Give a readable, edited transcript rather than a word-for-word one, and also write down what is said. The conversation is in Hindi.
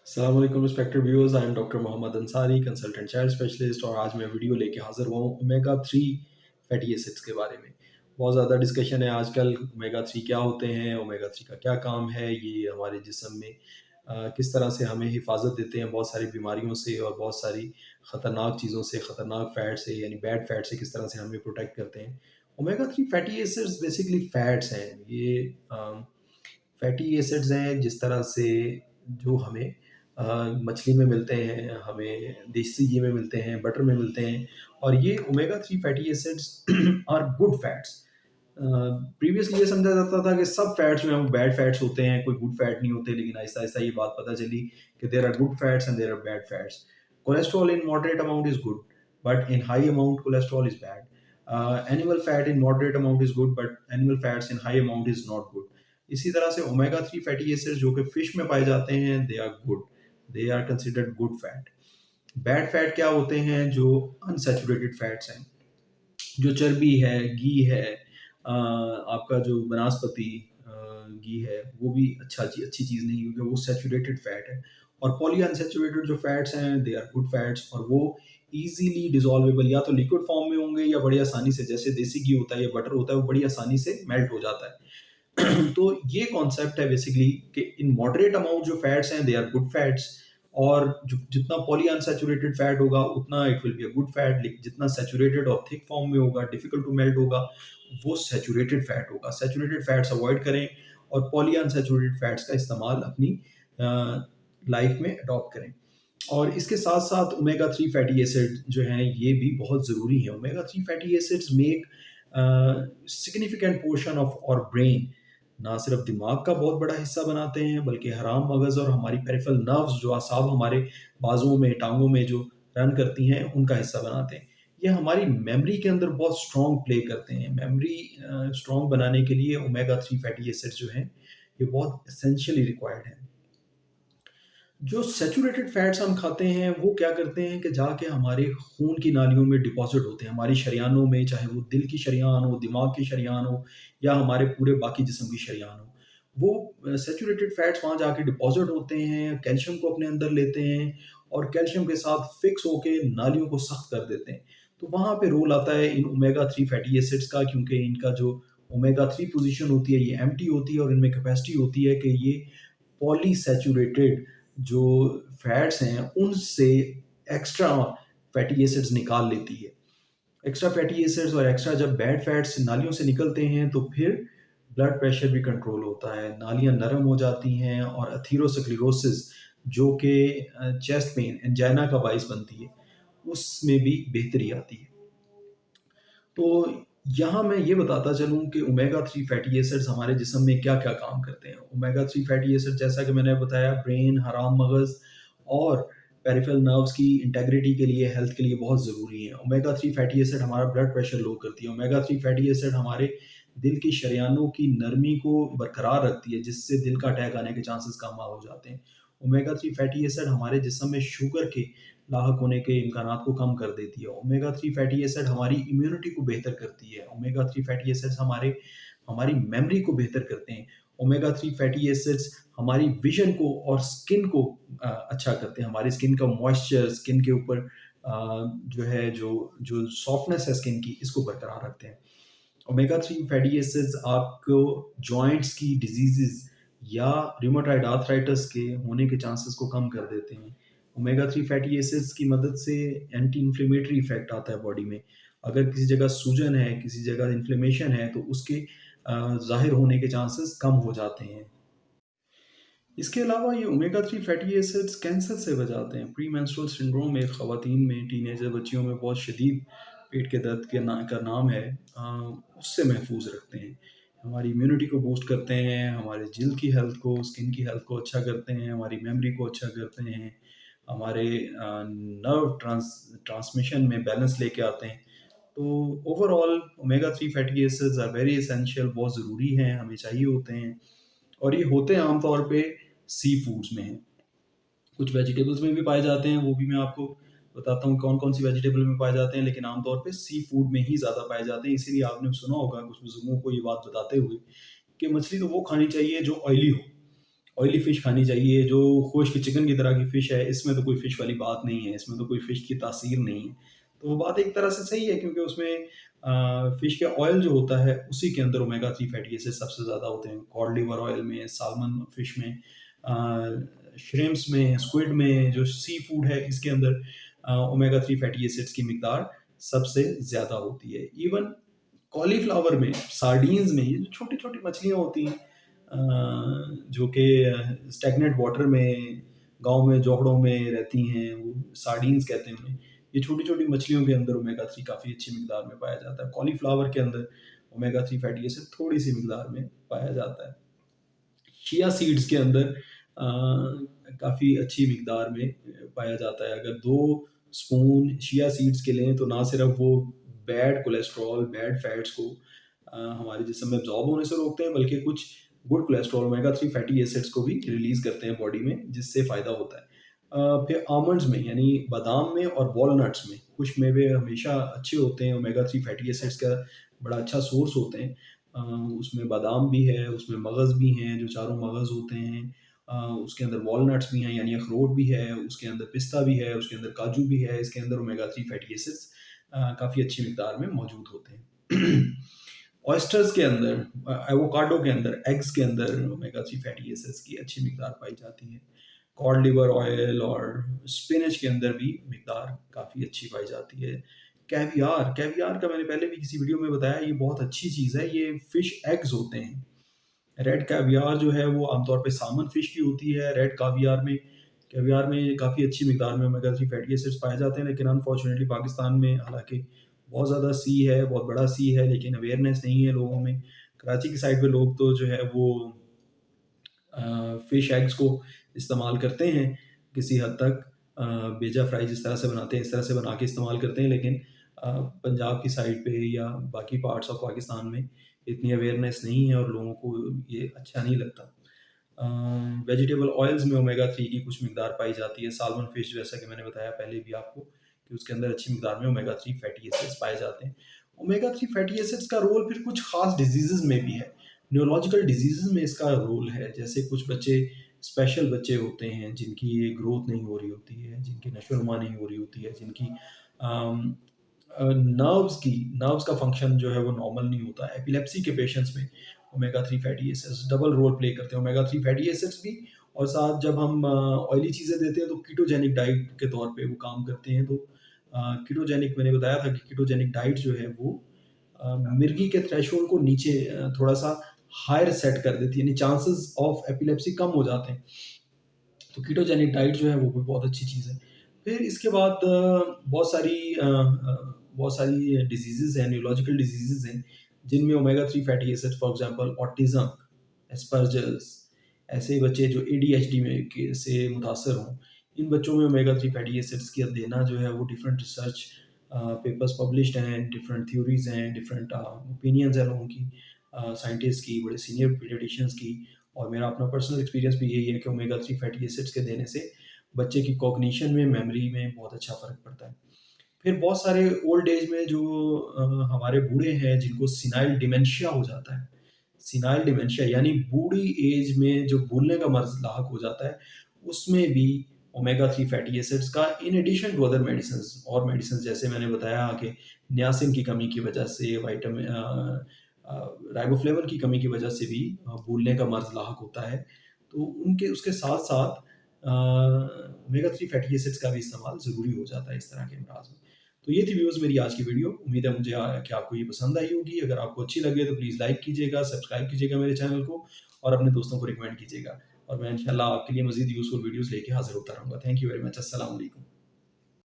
अस्सलाम वालेकुम respected viewers, I am doctor Mohammad Ansari, consultant child specialist और आज मैं वीडियो लेके हाज़िर हुआ हूँ ओमेगा 3 फैटी एसिड्स के बारे में। बहुत ज़्यादा डिस्कशन है आजकल ओमेगा 3 क्या होते हैं, ओमेगा 3 का क्या काम है, ये हमारे जिस्म में किस तरह से हमें हिफाज़त देते हैं बहुत सारी बीमारियों से और बहुत सारी ख़तरनाक चीज़ों से, ख़तरनाक फ़ैट से यानी बैड फ़ैट से किस तरह से हमें प्रोटेक्ट करते हैं। Omega 3 fatty acids basically fats हैं। ये फैटी एसिड्स हैं जिस तरह से जो हमें मछली में मिलते हैं, हमें देसी घी में मिलते हैं, बटर में मिलते हैं और ये omega 3 fatty acids are good fats. Previously ये समझा जाता था कि सब फैट्स जो हैं वो बैड फैट्स होते हैं, कोई गुड फैट नहीं होते, लेकिन आहिस्ता-आहिस्ता ये बात पता चली कि there are good fats and there are bad fats. Cholesterol in moderate amount is good, but in high amount cholesterol is bad. Animal fat in moderate amount is good, but animal fats in high amount is not good. इसी तरह से ओमेगा 3 फैटी एसिड्स जो कि फिश में पाए जाते हैं, they are good, they are considered good fat. Bad fat क्या होते हैं? जो अनसैचुरेटेड फैट्स हैं, जो चर्बी है, घी है, आपका जो वनस्पति घी है, वो भी अच्छी चीज़ नहीं है क्योंकि वो सैचुरेटेड फैट है। और पॉली अनसैचुरेटेड जो फैट्स हैं, दे आर गुड फैट्स और वो ईज़िली डिसॉल्वेबल या तो लिक्विड फॉर्म में होंगे या बड़ी आसानी से, जैसे देसी घी होता है या बटर होता है, वो बड़ी आसानी से मेल्ट हो जाता है। तो ये कॉन्सेप्ट है बेसिकली कि इन मॉडरेट अमाउंट जो फैट्स हैं, दे आर गुड फैट्स और जितना पॉली अनसैचुरेटेड फैट होगा उतना it will be a good fat. लेकिन जितना सैचुरेटेड और थिक फॉर्म में होगा, डिफिकल्ट टू मेल्ट होगा, वो सैचुरेटेड फैट होगा। सैचुरेटेड फैट्स अवॉइड करें और पॉली अनसैचुरेटेड फैट्स का इस्तेमाल अपनी लाइफ में अडॉप्ट करें। और इसके साथ साथ ओमेगा 3 फैटी एसिड जो हैं ये भी बहुत ज़रूरी है। Omega 3 fatty acids make significant portion of our brain. ना सिर्फ दिमाग का बहुत बड़ा हिस्सा बनाते हैं बल्कि हराम मगज़ और हमारी पेरिफेरल नर्व्स जो असाब हमारे बाजुओं में, टांगों में जो रन करती हैं, उनका हिस्सा बनाते हैं। ये हमारी मेमोरी के अंदर बहुत स्ट्रॉन्ग प्ले करते हैं। मेमोरी स्ट्रॉन्ग बनाने के लिए ओमेगा 3 फैटी एसिड्स जो हैं ये बहुत एसेंशियली रिक्वायर्ड हैं। जो सैचुरेटेड फैट्स हम खाते हैं वो क्या करते हैं कि जाके हमारे खून की नालियों में डिपॉजिट होते हैं, हमारी शरीयानों में, चाहे वो दिल की शरीयान हो, दिमाग की शरीयान हो या हमारे पूरे बाकी जिस्म की शरीयान हो। वो सैचुरेटेड फैट्स वहाँ जाके डिपॉजिट होते हैं, कैल्शियम को अपने अंदर लेते हैं और कैल्शियम के साथ फिक्स होके नालियों को सख्त कर देते हैं। तो वहाँ पे रोल आता है इन ओमेगा 3 फैटी एसिड्स का, क्योंकि इनका जो ओमेगा 3 पोज़ीशन होती है ये एम्प्टी होती है और इनमें कैपेसिटी होती है कि ये पॉलीसैचुरेटेड जो फैट्स हैं उनसे एक्स्ट्रा फैटी एसिड्स निकाल लेती है। एक्स्ट्रा फैटी एसिड्स और एक्स्ट्रा जब बैड फैट्स नालियों से निकलते हैं तो फिर ब्लड प्रेशर भी कंट्रोल होता है, नालियाँ नरम हो जाती हैं और एथेरोस्क्लेरोसिस जो कि चेस्ट पेन, एंजाइना का बाइस बनती है, उसमें भी बेहतरी आती है। तो यहाँ मैं ये बताता चलूँ कि ओमेगा 3 फैटी एसिड्स हमारे जिस्म में क्या-क्या काम करते हैं। ओमेगा 3 फैटी एसिड जैसा कि मैंने बताया ब्रेन, हराम मगज़ और पेरिफेरल नर्व्स की इंटेग्रिटी के लिए, हेल्थ के लिए बहुत ज़रूरी है। ओमेगा 3 फैटी एसिड हमारा ब्लड प्रेशर लो करती है। ओमेगा 3 फैटी एसिड हमारे दिल की शरीयानों की नरमी को बरकरार रखती है, जिससे दिल का अटैक आने के चांसेस कम हो जाते हैं। ओमेगा 3 फैटी एसिड हमारे जिस्म में शुगर के लाहक होने के इम्कानात को कम कर देती है। ओमेगा 3 फैटी एसिड हमारी इम्यूनिटी को बेहतर करती है। ओमेगा 3 फैटी एसिड्स हमारी मेमोरी को बेहतर करते हैं। ओमेगा 3 फैटी एसिड्स हमारी विज़न को और स्किन को अच्छा करते हैं। हमारी स्किन का मॉइस्चर, स्किन के ऊपर जो है जो जो सॉफ्टनेस है स्किन की, इसको बरकरार रखते हैं। ओमेगा 3 फैटी एसिड्स आपको जॉइंट्स की डिजीज़ेज़ या रूमेटॉइड आर्थराइटिस के होने के चांसेस को कम कर देते हैं। ओमेगा 3 फैटी एसिड्स की मदद से एंटी इन्फ्लेमेटरी इफ़ेक्ट आता है बॉडी में। अगर किसी जगह सूजन है, किसी जगह इन्फ्लेमेशन है, तो उसके ज़ाहिर होने के चांसेस कम हो जाते हैं। इसके अलावा ये ओमेगा 3 फैटी एसिड्स कैंसर से बचाते हैं। प्री मेंस्ट्रुअल सिंड्रोम एक ख़वातीन में, टीनेजर बच्चियों में बहुत शदीद पेट के दर्द का नाम है, उससे महफूज़ रखते हैं। हमारी इम्यूनिटी को बूस्ट करते हैं, हमारे जिल्द की हेल्थ को, स्किन की हेल्थ को अच्छा करते हैं, हमारी मेमोरी को अच्छा करते हैं, हमारे नर्व ट्रांसमिशन में बैलेंस लेके आते हैं। तो overall omega 3 fatty acids are very essential, बहुत ज़रूरी हैं, हमें चाहिए होते हैं और ये होते हैं आम तौर पे सी फूड्स में हैं। कुछ वेजिटेबल्स में भी पाए जाते हैं, वो भी मैं आपको बताता हूँ कौन-कौन सी वेजिटेबल में पाए जाते हैं, लेकिन आम तौर पे सी फूड में ही ज़्यादा पाए जाते हैं। इसीलिए आपने सुना होगा कुछ बुज़ुर्गों को ये बात बताते हुए कि मछली तो वो खानी चाहिए जो ऑयली हो। ऑयली फ़िश खानी चाहिए, जो खुश्क चिकन की तरह की फ़िश है, इसमें तो कोई फ़िश वाली बात नहीं है, इसमें तो कोई फ़िश की तासीर नहीं है। तो वो बात एक तरह से सही है, क्योंकि उसमें फ़िश के ऑयल जो होता है, उसी के अंदर ओमेगा 3 फैटी एसिड सबसे ज़्यादा होते हैं। कॉड लिवर ऑयल में, साल्मन फ़िश में, श्रिम्प्स में, स्क्विड में, जो सी फूड है, इसके अंदर ओमेगा 3 फैटी एसिड्स की मिकदार सबसे ज़्यादा होती है। इवन कॉलीफ्लावर में, सार्डीन्स में, ये जो छोटी-छोटी मछलियाँ होती हैं जो कि स्टैग्नेंट वाटर में, गाँव में जोहड़ों में रहती हैं, वो सार्डीन्स कहते हैं उन्हें। ये छोटी-छोटी मछलियों के अंदर ओमेगा 3 काफ़ी अच्छी मिकदार में पाया जाता है। कॉलीफ्लावर के अंदर ओमेगा 3 फैटी एसिड थोड़ी-सी मिकदार में पाया जाता है। चिया सीड्स के अंदर काफ़ी अच्छी मिकदार में पाया जाता है। अगर 2 स्पून चिया सीड्स के लें, तो ना सिर्फ़ वो बैड कोलेस्ट्रॉल, बैड फैट्स को हमारे जिस्म में एब्ज़ॉर्ब होने से रोकते हैं, बल्कि कुछ good cholesterol, omega 3 fatty acids को भी रिलीज़ करते हैं बॉडी में, जिससे फ़ायदा होता है। फिर आमंड्स में, यानी बादाम में और वॉलनट्स में, खुश्क मेवे हमेशा अच्छे होते हैं, ओमेगा 3 फैटी एसिड्स का बड़ा अच्छा सोर्स होते हैं। अ, उसमें बादाम भी है, उसमें मगज़ भी हैं, जो चारों मगज़ होते हैं। उसके अंदर वॉलनट्स भी हैं, यानी अखरोट भी है, उसके अंदर पिस्ता भी है, उसके अंदर काजू भी है, इसके अंदर ओमेगा 3 फैटी एसिड्स काफ़ी अच्छी मिकदार में मौजूद होते हैं। ऑयस्टर्स के अंदर, एवोकाडो के अंदर, एग्स के अंदर ओमेगा 3 फैटी एसिड्स की अच्छी मिकदार पाई जाती है। कॉड लिवर ऑयल और स्पिनच के अंदर भी मिकदार काफ़ी अच्छी पाई जाती है। कैवियार, कैवियार का मैंने पहले भी किसी वीडियो में बताया, ये बहुत अच्छी चीज़ है, ये फ़िश एग्स होते हैं। रेड कैवियार जो है वो आमतौर पे साल्मन फ़िश की होती है। रेड कैवियार में काफ़ी अच्छी मिकदार में ओमेगा 3 फैटी एसिड्स पाए जाते हैं, लेकिन अनफॉर्चुनेटली पाकिस्तान में हालाँकि बहुत ज़्यादा सी है, बहुत बड़ा सी है, लेकिन अवेयरनेस नहीं है लोगों में। कराची की साइड पे लोग तो जो है वो फ़िश एग्स को इस्तेमाल करते हैं किसी हद तक। बेजा फ्राई जिस तरह से बनाते हैं, इस तरह से बना के इस्तेमाल करते हैं, लेकिन पंजाब की साइड पे या बाकी पार्ट्स ऑफ पाकिस्तान में इतनी अवेयरनेस नहीं है और लोगों को ये अच्छा नहीं लगता। वेजिटेबल ऑयल्स में ओमेगा 3 की कुछ मिकदार पाई जाती है। साल्मन फिश, जैसा कि मैंने बताया पहले भी आपको, कि उसके अंदर अच्छी मिकदार में ओमेगा 3 फैटी एसिड्स पाए जाते हैं। ओमेगा 3 फैटी एसिड्स का रोल फिर कुछ खास डिजीज़ेज़ में भी है। न्यूरोलॉजिकल डिजीज़ेज़ में इसका रोल है। जैसे कुछ बच्चे, स्पेशल बच्चे होते हैं जिनकी ग्रोथ नहीं हो रही होती है, जिनकी नशो-नुमा नहीं हो रही होती है, जिनकी अम, नर्व्स का फंक्शन जो है वो नॉर्मल नहीं होता। एपिलेप्सी के पेशेंट्स में omega 3 fatty acids double role play करते हैं। ओमेगा 3 फैटी एसिड्स भी, और साथ जब हम ऑयली चीज़ें देते हैं तो कीटोजेनिक डाइट के तौर पे वो काम करते हैं। तो कीटोजेनिक, मैंने बताया था कि कीटोजेनिक डाइट जो है वो मिर्गी के थ्रेशोल्ड को नीचे थोड़ा-सा हायर सेट कर देती है, यानी चांसेस ऑफ एपिलेप्सी कम हो जाते हैं। तो कीटोजेनिक डाइट जो है वो भी बहुत अच्छी चीज़ है। फिर इसके बाद बहुत सारी डिजीज़ेज़ हैं, न्यूरोलॉजिकल डिजीज़ेज़ हैं, जिनमें omega 3 fatty acid, for example autism, Asperger's, ऐसे बच्चे जो एडीएचडी में के से मुतासर हों, इन बच्चों में ओमेगा 3 फैटी एसिड्स की देना जो है वो डिफरेंट रिसर्च पेपर्स पब्लिश्ड हैं, डिफरेंट थ्योरीज़ हैं, डिफरेंट ओपिनियंस हैं लोगों की, साइंटिस्ट की, बड़े सीनियर पीडियाट्रिशियंस की। और मेरा अपना पर्सनल एक्सपीरियंस भी यही है कि ओमेगा 3 फैटी एसिड्स के देने से बच्चे की कॉग्निशन में, मेमोरी में बहुत अच्छा फ़र्क पड़ता है। फिर बहुत सारे ओल्ड एज में जो हमारे बूढ़े हैं जिनको सीनाइल डिमेंशिया हो जाता है। सीनाइल डिमेंशिया यानी बूढ़ी एज में जो भूलने का मर्ज़ लाहक हो जाता है, उसमें भी ओमेगा 3 फैटी एसिड्स का, in addition to other medicines, और मेडिसिन्स जैसे मैंने बताया कि नियासिन की कमी की वजह से, राइबोफ्लेविन की कमी की वजह से भी भूलने का मर्ज़ लाहक होता है। तो उनके उसके साथ-साथ ओमेगा 3 फैटी एसिड्स का भी इस्तेमाल ज़रूरी हो जाता है इस तरह के अमराज़ में। तो ये थी व्यूअर्स मेरी आज की वीडियो। उम्मीद है मुझे कि आपको ये पसंद आई होगी। अगर आपको अच्छी लगे तो प्लीज़ लाइक कीजिएगा, सब्सक्राइब कीजिएगा मेरे चैनल को, और अपने दोस्तों को रिकमेंड कीजिएगा। और मैं इंशाल्लाह आपके लिए मज़ीद यूज़फुल वीडियोज़ लेके हाज़िर होता रहूँगा। Thank you very much. अस्सलाम वालेकुम।